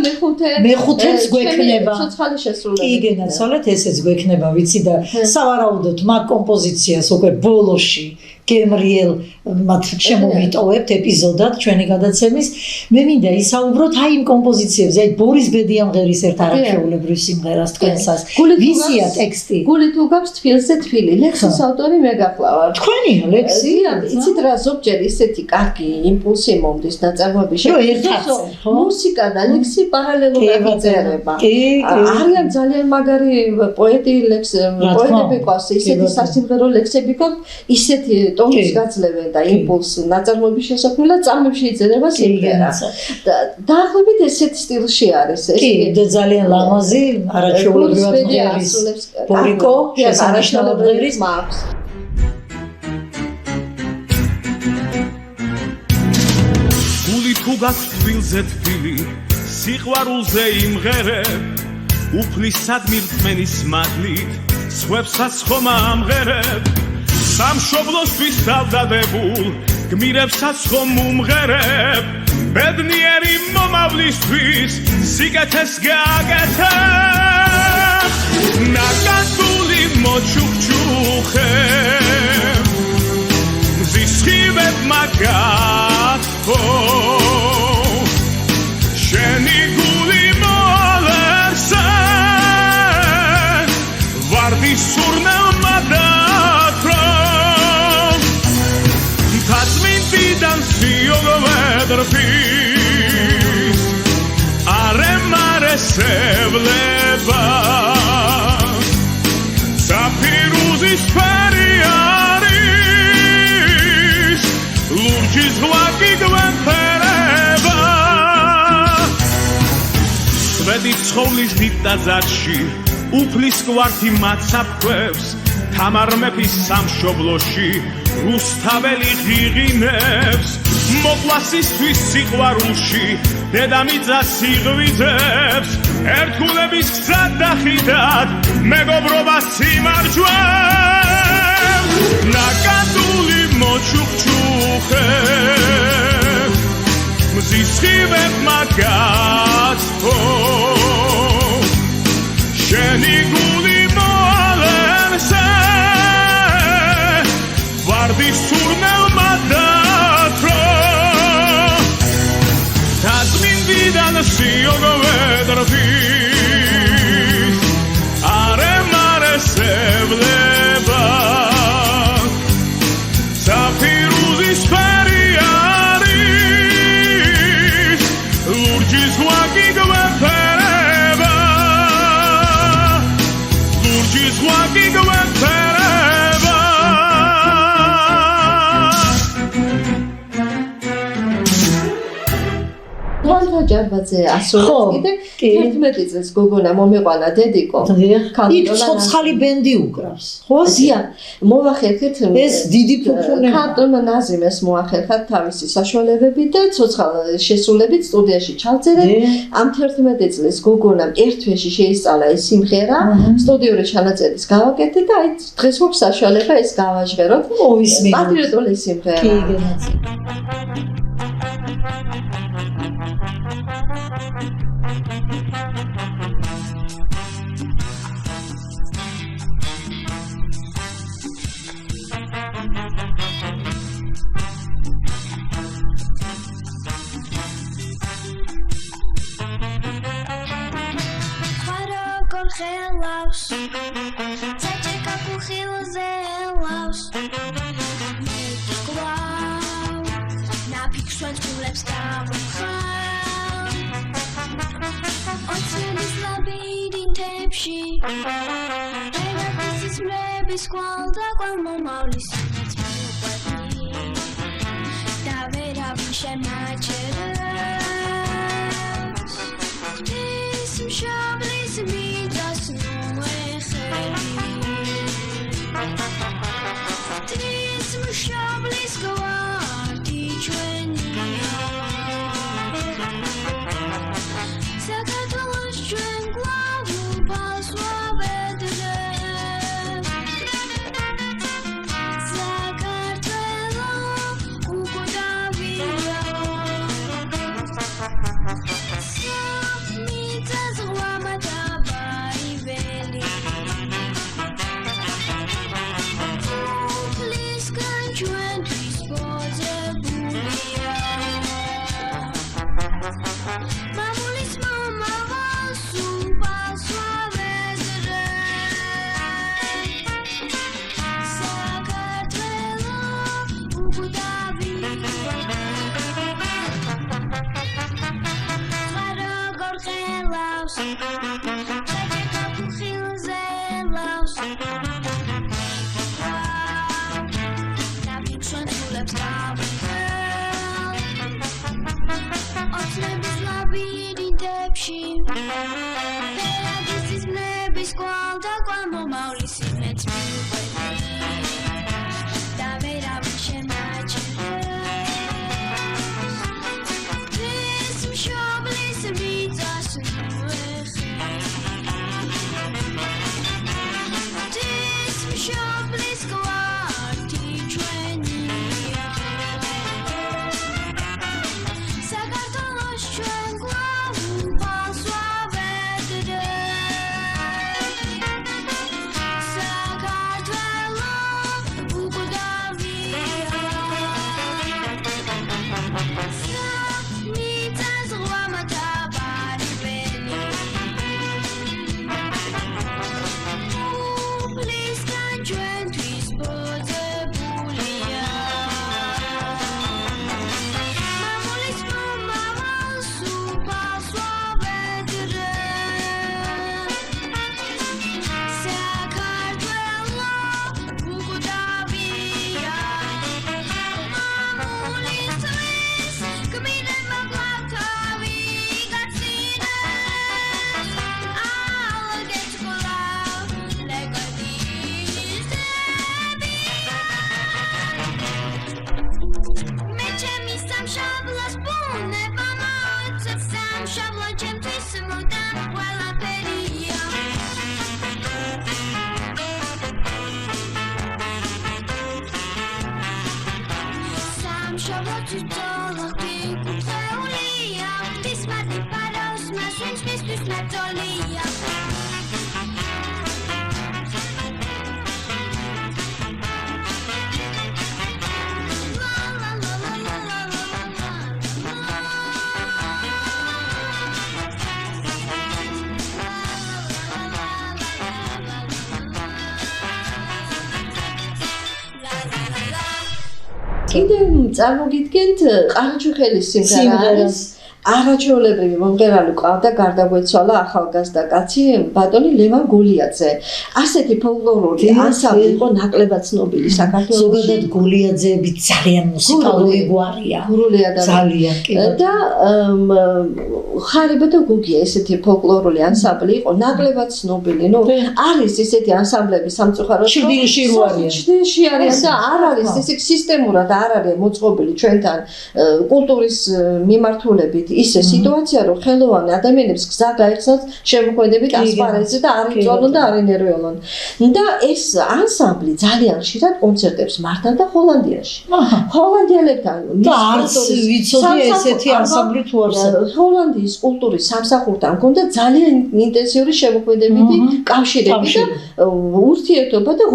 მეხუთეც გვექნება. ცოცხალი შესრულება. კი გენაცვალეთ ესეც გვექნება ვიცი და სავარაუდოდ მაგ კომპოზიციას უკვე ბოლოში გემრიელ მათ შემოვიტოვებთ ეპიზოდად ჩვენი გადაცემის. მე მინდა ისაუბროთ აი იმ კომპოზიციებზე, აი ბორის ბედიამღერის ერთ არაჩვეულებრივ სიმღერას თქვენსას. ვიზია ტექსტი. გული თუ გაქვს თბილზე თბილი, ლექსის ავტორი მე გახლავარ. თქვენია ლექსი? იცით რა ზოგჯერ ისეთი კარგი იმპულსი მომდის ნაწარმოების შექმნას. მუსიკა და ლექსი პარალელურად იწერება. არიან ძალიან მაგარი პოეტები ყავს, ისეთი სასიმღერო ლექსები ყავს, ისეთი ტონის გაძლევენ და იმპულსს ნაწარმოების შესაქმნელად წამებში იწერება სიმღერა. დაახლოებით ესეთ სტილში არის. კი, და ძალიან ლამაზი, არაჩვეულებრივად მღერის ბორიკო, შესანიშნავად მღერის მაქვს. გული თუ გაქვს თბილზე თბილი, სიყვარულზე იმღერებ, უფლისად მირწმენის მადლით, სხვებსაც ხომ ამღერებ. სამშობლოსთვის დავდადებულ გმირებსაც ხომ უმღერებ, ბედნიერი მომავლისთვის სიკეთეს გააკეთებ. ნაკადული მოჩუქჩუხებ, მზის სხივებმა გათხოვ, შენი გული მოალერსე, ვარდის სურნელმა სიოგოვედრფის არემარესებლება საფირუზის ფერი არის ლურჯის ღვაწი გვემფერება სვეტით ცხოვლის დიდ ტაძარში უფლის კვართი მაცაფქვევს თამარ მეფის სამშობლოში რუსთაველი ღიღინებს მოკლასისთვის სიყვარულში დედამიწას სიღვიძებს ერთგულების გზად დახიდად მეგობრობას იმარჯვებს ნაკადული მოჩუქჩუხებს მზის სხივებმა გათხოვ შენი გული მოალერსე ვარდის სურნელმა დათრო თაზმინდიდან სიოგოვედრფის არემარესებლება საფირუზის ფერი არის ლურჯის ღვაწი გვემფერება ლურჯის ღვაწი გვემფერება ჯარბაძე ასრულებს კიდე 11 წელს გოგონა მომეყვანა დედიკო იქ ცოცხალი ბენდი უკრავს ხო ზიან მოახერხეთ ეს დიდი ფუფუნება ქართულმა ნაზიმეს მოახერხათ თავისი საშუალებები და ცოცხალ შესრულებით სტუდიაში ჩავწერეთ ამ 11 წელს გოგონამ ერთ თვეში შეისწავლა ეს სიმღერა სტუდიური ჩანაწერის გავაკეთეთ და აი დღეს გვაქვს საშუალება ეს გავაჟღეროთ პატრიოტული სიმღერა კი გენაცი ხელავს წაჭეკა ხილზე ლავს მე გიგვავ ნაფიქსვენ გულებს გავხარ ოცნების ლაბირინთებში ეს მრების ყვალდა ყვალმომავლის და ვერავინ შემაჩერებს ის მშობლის მიწას ნუეხები ის მშობლის გვარდი ჩვენია საქართველოს ჩვენ გვაუბალს ვაბედრებ საქართველო უკვდავია მიწას ღვამათაბაიველი უფლისგან ჩვენთვის ბოძებულია მამულის მომავალს უბალს ვაბედრებ საქართველო უკვდავია როგორ ხელავს ჩაჭეკა ხილზე ლავს ნაფიქსვენ გულებს გავხარ ოცნების ლაბირინთებში ვერაგის მრების ყვალდა ყვალმომავლის იმეც მიუყვები და ვერავინ შემაჩერებს ის მშობლის მიწას ნუეხები ის მშობლის გვარდი ჩვენია საქართველოს ჩვენ გვაუბალს ვაბედრებ საქართველო უკვდავია მიწას ღვამათაბარიველი უფლისგან ჩვენთვის ბოძებულია მამულის მომავალს უბალს ვაბედრებ საქართველო უკვდავია მამულის წლის გმირებმა გვათავი გაცინეს ალგეთ ყლავ ლეგოდიზები მე ჩემი სამშობლოს ბუნება მოიცავს სამშობლო ჩემთვის მოდან ყველაფერია სამშობლო თვითოლოგი კუთეულია ის მარტი პარავს მას ვინჩისთვის მარტოლია კიდევ წარმოგიდგენთ ყარაჩუხელის სიმღერას არაჩვეულებრივი მომღერალი ყავდა გარდაგვეცვალა ახალგაზრდა კაცი ბატონი ლევან გულიაძე. ასეთი ფოლკლორული ანსამბლი იყო ნაკლებად ცნობილი საქართველოში. ზოგადად გულიაძეები ძალიან მუსიკალური გვარია. გურული ადამიანი. ძალიან და ხარება და გუგია ესეთი ფოლკლორული ანსამბლი იყო ნაკლებად ცნობილი. ნუ არის ესეთი ანსამბლები სამწუხაროდ ჭრილში რო არიან. ჭრილში არიან და არ არის ესე სისტემურად არ არის მოწყობილი ჩვენთან კულტურის მიმართულებით ისე სიტუაცია რომ ხელოვანი ადამიანებს გზა გაიხსნათ შემოქმედებით ასპარეზზე და არ იწვანონ და არ ენერვიულონ. და ეს ანსამბლი ძალიან ხშირად კონცერტებს მართავდა ჰოლანდიაში. ჰოლანდიელებთან და არც ვიცოდი ესეთი ანსამბლი თუ არსებობს. ჰოლანდიის კულტურის სამსახურთან მქონდა ძალიან ინტენსიური შემოქმედებითი კავშირები და ურთიერთობა და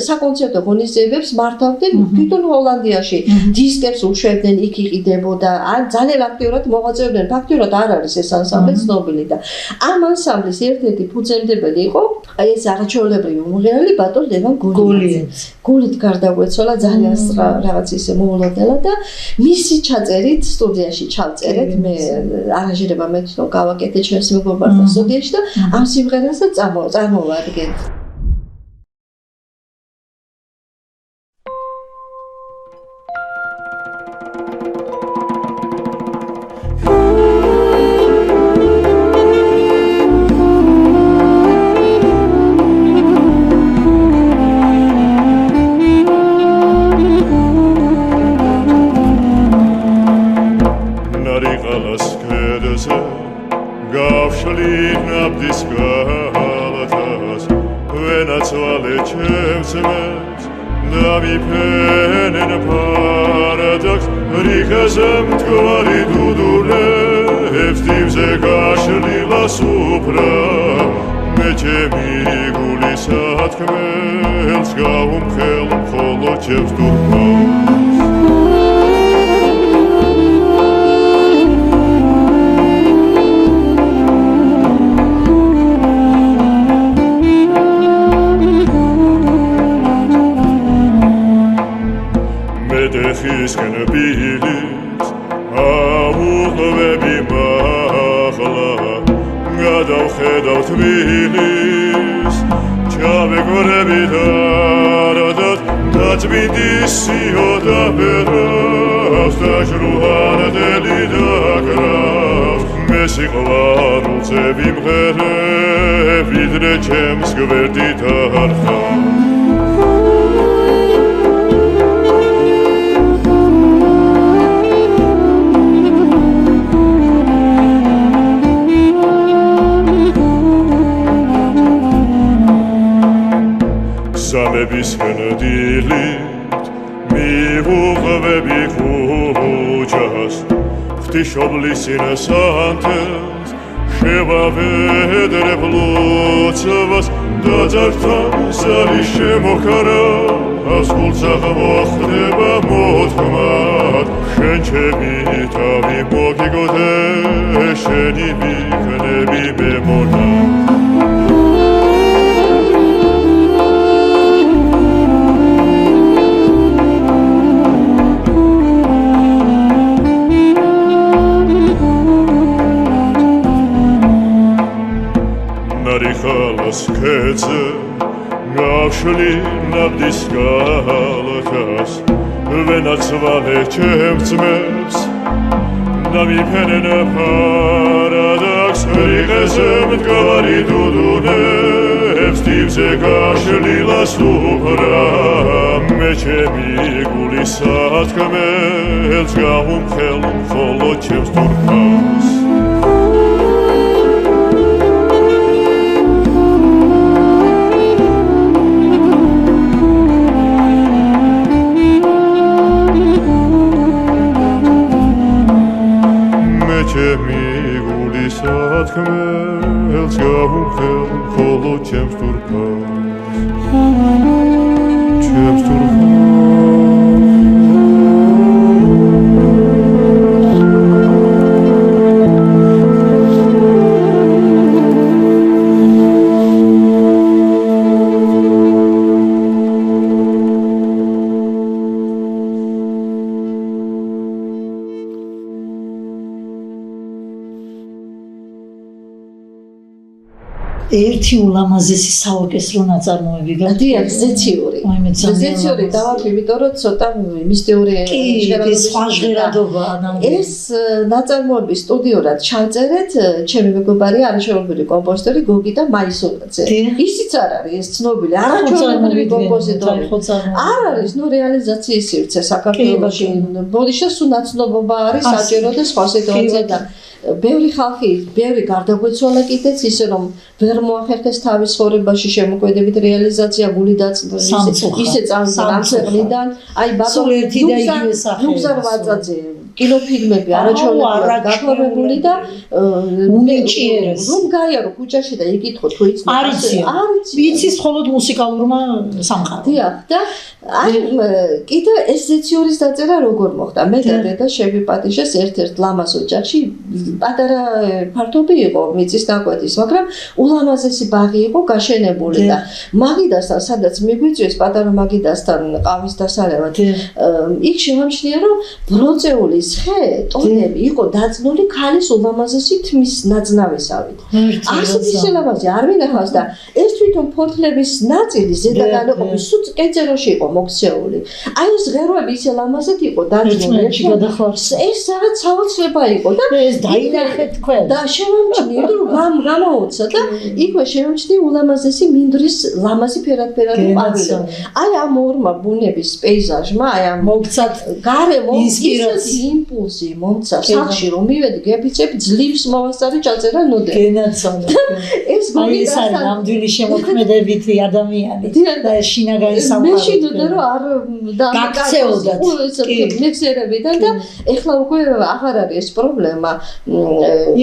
საკონცერტო ღონისძიებებს მართავდნენ თვითონ ჰოლანდიაში. დისკებს უშვებდნენ, იქ იყიდებოდა, ძალიან აქტიურად მოღვაწეობდნენ იცოდნენ ფაქტიურად არ არის ეს ანსამბლი ცნობილი და ამ ანსამბლის ერთ-ერთი ფუძემდებელი იყო ეს აღჩეულებრივი მომღერალი ბატონ ლევან გოლიაძე. გულით გარდაგვეცვალა ძალიან რაღაც ისე მოულოდნელად და მისი ჩაწერით სტუდიაში ჩავწერეთ მე არანჟირება მე თვითონ გავაკეთე ჩემს მეგობართან სტუდიაში და ამ სიმღერასაც წარმოვადგენთ. ერთი ულამაზესი საორკესტრო ნაწარმოები გადიათ ზეციური დავაფი იმიტომ რომ ცოტა მისტიური ჟღერადობა ეს ნაწარმოები სტუდიურად ჩაწერეთ ჩემი მეგობარი არაჩვეულებრივი კომპოზიტორი გოგი და მაისურაძე ისიც არ არის ეს ცნობილი არაჩვეულებრივი კომპოზიტორი არ არის ნუ რეალიზაციის სივრცე საქართველოში ბოდიშა სულ ნაცნობობა არის საჭირო და სხვა სიტუაცია და ბევრი ხალხი, ბევრი გარდაგვეცვალა კიდეც ისე რომ ვერ მოახერხეს თავის ცხოვრებაში შემოქმედებით რეალიზაცია გული დაწნეს ისე წამს ამ ქვეყნიდან აი ბატონი ნუგზარ ვაძაძე კინოფილმები არაჩვეულებრივად გაფორმებული და უნიჭიერეს. რომ გაიარო ქუჩაში და იკითხო თუ იცნო იცის მხოლოდ მუსიკალურმა სამყარომ. დიახ და აი კიდე ეს ზეციორის დაწერა როგორ მოხდა? მე და დედა შევიპატიჟეს ერთ-ერთ ლამაზ ოჯახში, პატარა ფართობი იყო მიწის ნაკვეთის, მაგრამ ულამაზესი ბაღი იყო გაშენებული და მაგიდასთან სადაც მიგვიწვიეს პატარა მაგიდასთან ყავის დასალევად იქ შევამჩნია რომ ბროწეულის ხე ტონები იყო დაძნული ქალის ულამაზესი თმის ნაძნავისავით. ასეთ ისელამაზი არ მინახავს და ეს თვითონ ფოთლების ნაწილი ზედა განეყოფის სულ კერძეროში იყო მოქცეული. აი ეს ღეროები ისელამაზად იყო დაძნული. ეს რაღაც საოცრება იყო და ეს დაინახეთ თქვენ. და შევამჩნიე რომ გამაოცა და იქვე შევამჩნიე ულამაზესი მინდვრის ლამაზი ფერადფერადი ყვავილი. აი ამ ორმა ბუნების პეიზაჟმა, აი ამ მოგცათ გარემო იმპულსი მომცა სახში რომ მივედი გეფიცებ ძლივს მოვასწარი ჩაწერა ნოდე. გენაცვალე. ეს არის ნამდვილი შემოქმედებითი ადამიანი და შინაგანი სამყარო. მე შედოდა რომ არ გაქცეოდათ. მეხსიერებიდან და ეხლა უკვე აღარ არის ეს პრობლემა.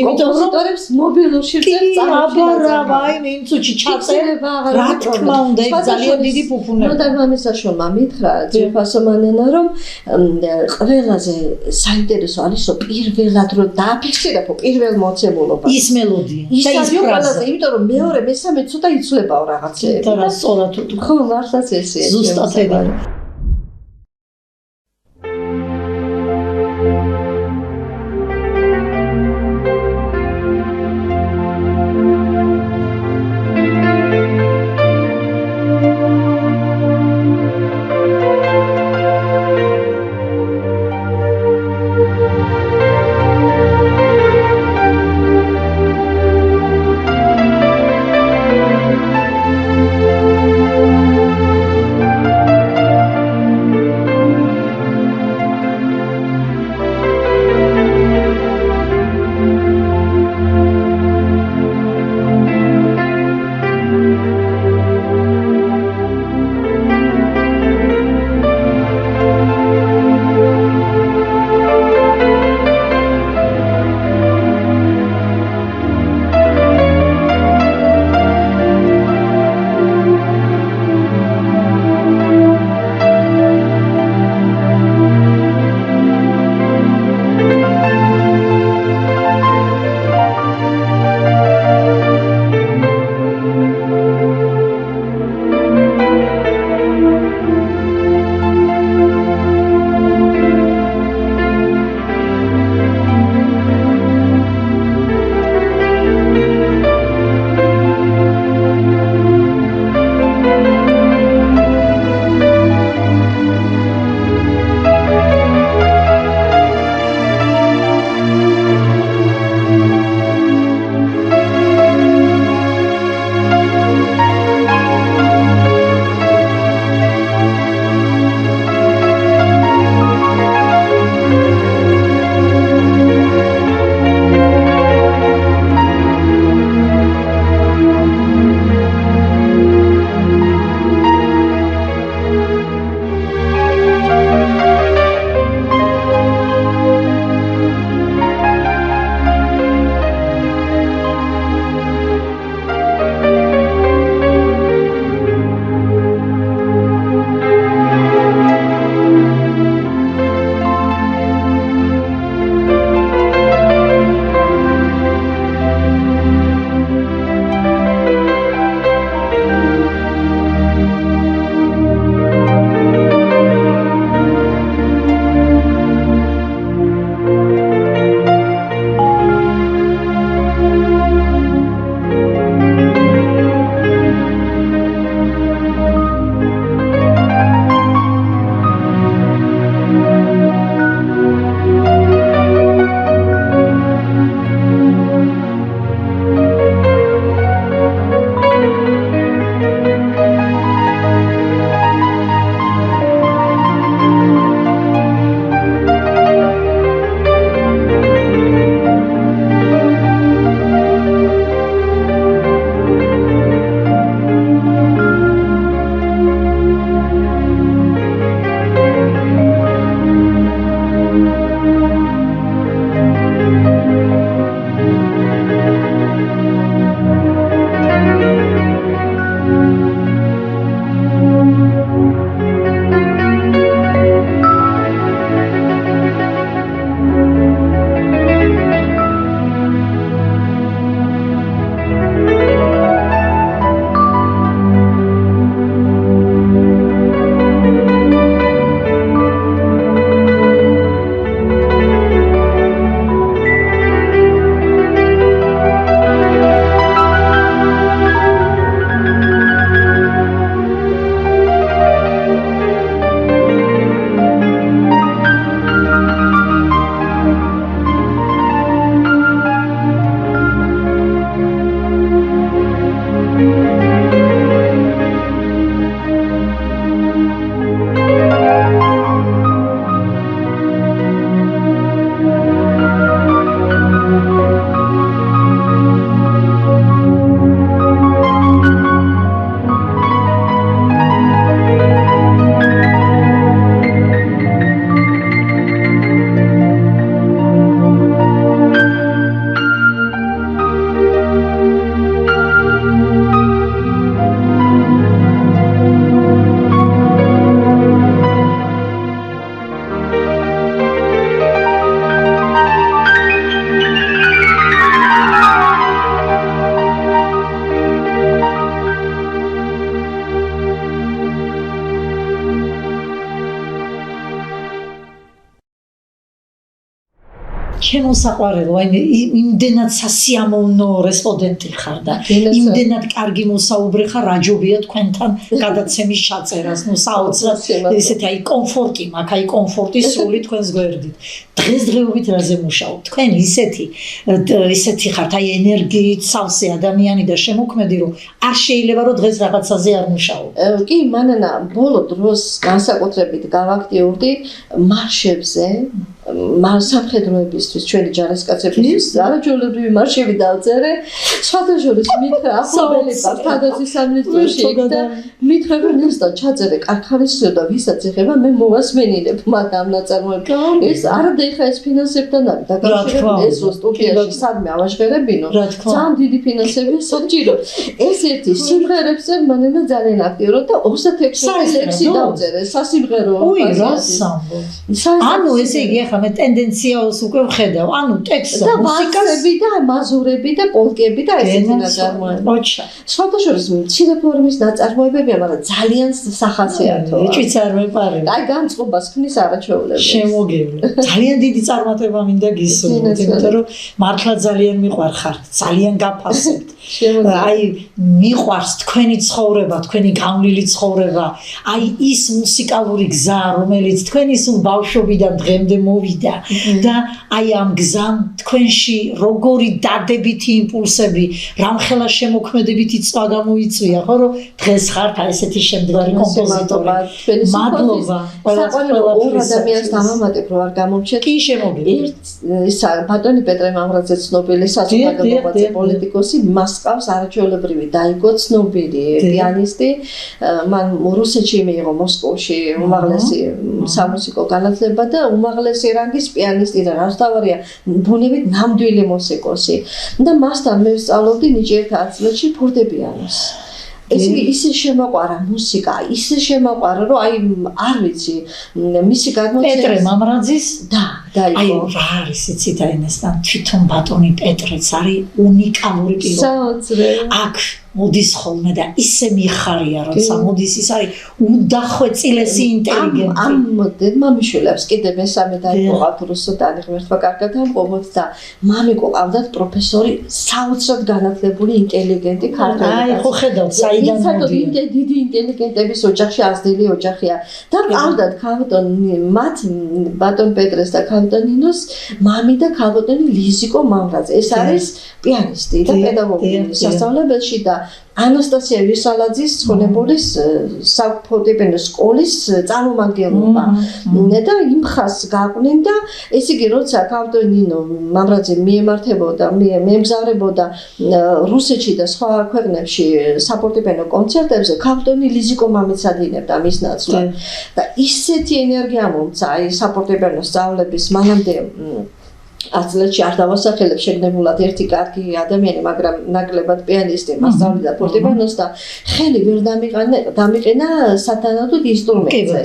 კომპოზიტორებს მობილურ შრიფტებს წამოწევენ. აი მე იმ წუთში ჩაწერება რა თქმა უნდა ეს ძალიან დიდი ფუფუნებია. ნოდა მამისაშვილმა მითხრა ჯეფასომანენა რომ ყველაზე საინტერესო არისო პირველად რომ დააფიქსირებო პირველ მოცემულობას ის მელოდია და ის ყველაზე იმიტომ რომ მეორე მესამე ცოტა იცვლებაო რაღაცეები და რა სწორად ხო მართლაც ესეა ზუსტად ეგ ჩემო საყვარელო, აი იმდენად სასიამოვნო რესპონდენტი ხარ და იმდენად კარგი მოსაუბრე ხარ, რაჯობია თქვენთან გადაცემის ჩაწერას, ნუ საოცრად ესეთი აი კომფორტი მაქვს, აი კომფორტი სრული თქვენს გვერდით. დღესდღეობით რაზე მუშაობ? თქვენ ისეთი ხართ, აი ენერგიით სავსე ადამიანი და შემოქმედი, რომ არ შეიძლება რომ დღეს რაღაცაზე არ მუშაობ. კი, მანანა, ბოლო დროს განსაკუთრებით გავაქტიურდი მარშებზე, სამხედროებისთვის, ჩვენი ჯარისკაცებისთვის არაჩვეულებრივი მარშები დავწერე. სხვადასხვა მითხრა ახლობელი ფანტაზიის სამნისტროში და მითხრა რომ ნესტა ჩაწერე კარხარისო და ვისაც ეხება მე მოვასმენინებ მათ ამ ნაწარმოებს. ეს არადა ეხა ეს ფინანსებთან არის დაკავშირებული, ეს სტუდიაში სადმე ავაშღერებინო. ძალიან დიდი ფინანსები საჭირო. ეს ერთი სიმღერებზე მანენა ძალიან აქტიურად და 26 ლექსი დავწერე სასიმღერო. უი, რასამბო. ანუ ესე იგი ახლა მე ტენდენციას უკვე ვხედავ, ანუ ტექსტი, მუსიკასები და მაზურები და პოლკები და ესეთი ნაწარმოებები. ოჩა. სხვადასხვა მცირე ფორმის ნაწარმოებებია, მაგრამ ძალიან სახასიათოა. ეჭვიც არ მეპარებ. აი განწყობას ქმნის არაჩვეულებრივ. შემოგევლე. ძალიან დიდი წარმატება მინდა გისურვოთ, იმიტომ რომ მართლა ძალიან მიყვარხართ, ძალიან გაფასებთ. აი მიყვარს თქვენი ცხოვრება, თქვენი გავლილი ცხოვრება, აი ის მუსიკალური გზა, რომელიც თქვენი სულ ბავშვობიდან დღემდე მოვიდა და აი ამ გზამ თქვენში როგორი დადებითი იმპულსები, რამხელა შემოქმედებითი წვა გამოიწვია, ხო რომ დღეს ხართ აი ესეთი შემდგარი კომპოზიტორი. მადლობა. ორ ადამიანს დამამატებ რომ არ გამორჩეთ. კი შემოგევლე. ისა ბატონი პეტრე მამრაძე ცნობილი საზოგადოებრივი პოლიტიკოსი, მას ყავს არაჩვეულებრივი დაიგო ცნობილი პიანისტი. მან რუსეთში მიიღო მოსკოვში უმაღლესი სამუსიკო განათლება და უმაღლესი რანგის პიანისტი და რასთავარია ბუნებით ნამდვილი მუსიკოსი. და მასთან მე ვსწავლობდი ნიჭიერთა ათწლედში ფორტეპიანოს. ისე შემოყვარა მუსიკა, ისე შემოყვარა, რომ აი არ ვიცი, მისი გადმოცემა პეტრე მამრაძის დაიგო. აი რა არის იცით აინესთან თვითონ ბატონი პეტრეც არის უნიკალური პიროვნება. საოცრე. აქ მოდის ხოლმე და ისე მიხარია, როცა მოდის ის არის უდახვეწილესი ინტელიგენტი. ამ დედმამიშვილებს კიდე მესამე დაიგო ყავთ რუსუდანი ღმერთმა კარგად ამყობოთ და მამი ყავდათ პროფესორი საოცრად განათლებული ინტელიგენტი ქართველი. აი ხო ხედავთ საიდან მოდიან. დიდი ინტელიგენტების ოჯახში აზდილი ოჯახია და ყავდათ ქალბატონი მათ ბატონ პეტრეს და ქალბატონინოს მამი და ქალბატონი ლიზიკო მამრაძე. ეს არის პიანისტი და პედაგოგი სასწავლებელში და ანასტასია ვისალაძის ცხოველის საფორტეპიანო სკოლის წარმომადგენლობა და იმ ხას გაყვნენ და ესე იგი როცა ქალბატონინო მამრაძე მიემართებოდა მემგზავრებოდა რუსეთში და სხვა ქვეყნებში საფორტეპიანო კონცერტებზე ქალბატონი ლიზიკო მამიც ადინებდა მის ნაცვლად და ისეთი ენერგია მომცა აი საფორტეპიანო სწავლების მანამდე აწლედში არ დავასახელებ შეგნებულად ერთი კარგი ადამიანი, მაგრამ ნაკლებად პიანისტი მასწავლიდა ფორტეპიანოს და ხელი ვერ დამიყენა სათანადოდ ინსტრუმენტზე.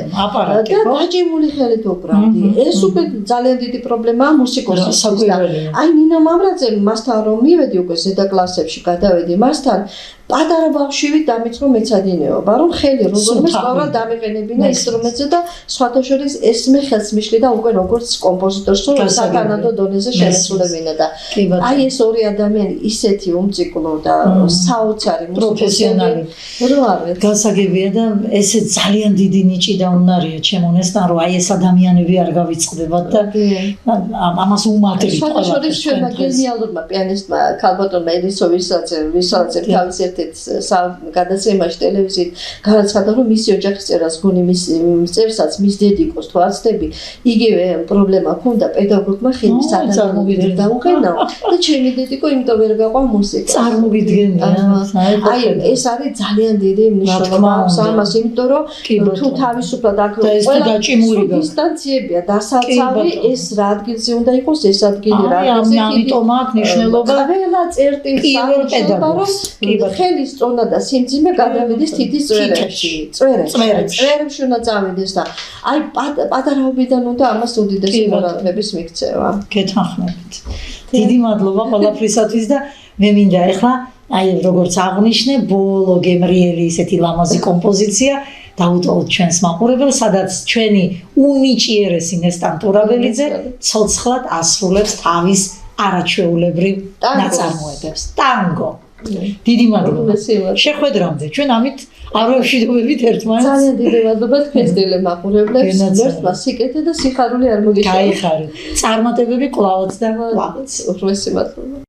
და დაჭიმული ხელით უკრავდი. ეს უკვე ძალიან დიდი პრობლემაა მუსიკოსისთვის და აი ნინო მამრაძე მასთან რომ მივედი უკვე ზედა კლასებში გადავედი მასთან პატარა ბავშვივით დამიწყო მეცადინეობა, რომ ხელი რომელმე სწავლად დამიყენებინა ინსტრუმენტზე და სხვათა შორის ესმე ხელს მიშლი და უკვე როგორც კომპოზიტორს სათანადო დონეზე შემეცვლებინა და აი ეს ორი ადამიანი ისეთი უმციკლო და საოცარი პროფესიონალი რო არის. გასაგებია და ესე ძალიან დიდი ნიჭი და უნარია ჩემონესთან, რომ აი ეს ადამიანები არ გავიწყდებათ და ამას უმადრით ყველა. სხვათა შორის ჩვენმა გენიალურმა პიანისტმა ქალბატონმა ელისო ვისალაძემ თავის გადაცემაში ტელევიზიით განაცხადა, რომ მისი ოჯახის წერას გონი მის წერსაც მის დედიკოს თუ აცდები, იგივე პრობლემა ჰქონდა პედაგოგმა ხელის წარმოვიდგენ დაუყენაო და ჩემი დედიკო იმიტომ ვერ გაყვა მუსიკა. წარმოვიდგენია. აი ეს არის ძალიან დიდი მნიშვნელობა ამას, იმიტომ რომ თუ თავისუფლად აქ ყველა დისტანციებია დასაცავი, ეს რა ადგილზე უნდა იყოს, ეს ადგილი რა ადგილზე. ამიტომ აქვს მნიშვნელობა ყველა წერტილს პედაგოგს. ხელის წონა და სიმძიმე გადავიდეს თითის წვერებში. წვერებში უნდა წავიდეს და აი პატარაობიდან უნდა ამას უდიდესი მოგალმების მიქცევა. გეთანხმებით. დიდი მადლობა ყველაფრისათვის და მე მინდა ახლა აი როგორც აღნიშნე ბოლო გემრიელი ისეთი ლამაზი კომპოზიცია დაუწყოთ ჩვენს მაყურებელს, სადაც ჩვენი უნიჭიერესი ნესტან ტურაბელიძე ცოცხლად ასრულებს თავის არაჩვეულებრივ ნაწარმოებებს. ტანგო. დიდი მადლობა. შეხვედრამდე ჩვენ ამით არ ვშვიდობებით ერთმანეთს. ძალიან დიდი მადლობა თქვენს ტელემაყურებლებს. ერთმა სიკეთე და სიხარული არ მოგიშალოთ. გაიხარეთ. წარმატებები კვლავაც და კვლავაც. უღრმესი მადლობა.